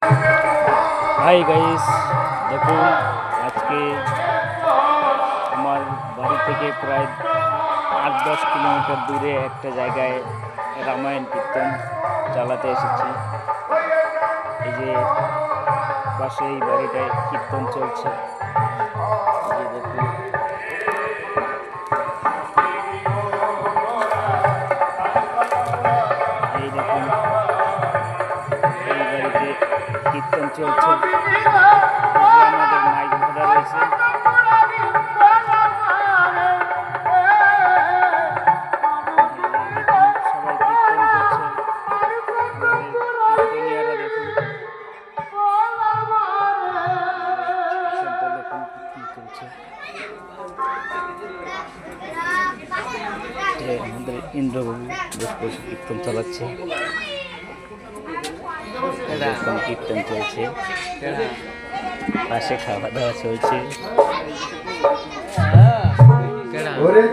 Hi guys, দেখুন আজকে আমার বাড়ি থেকে প্রায় 8-10 কিলোমিটার দূরে একটা জায়গায় রামায়ণ কীর্তন চালাতে এসেছি। এই যে পাশে এই বাড়িটায় কীর্তন চলছে, এই যে দেখুন। এই দেখুন, এই বাড়িতে কীর্তন চলছে। আমাদের মাইক বাঁধা রয়েছে। সবাই কীর্তন করছে, কীর্তনিয়ারা দেখুন, দেখুন কীর্তন চলছে। আমাদের ইন্দ্রবাবু বেশ বসে কীর্তন চালাচ্ছে, কীর্তন চলছে, পাশে খাওয়া দাওয়া চলছে। ওরে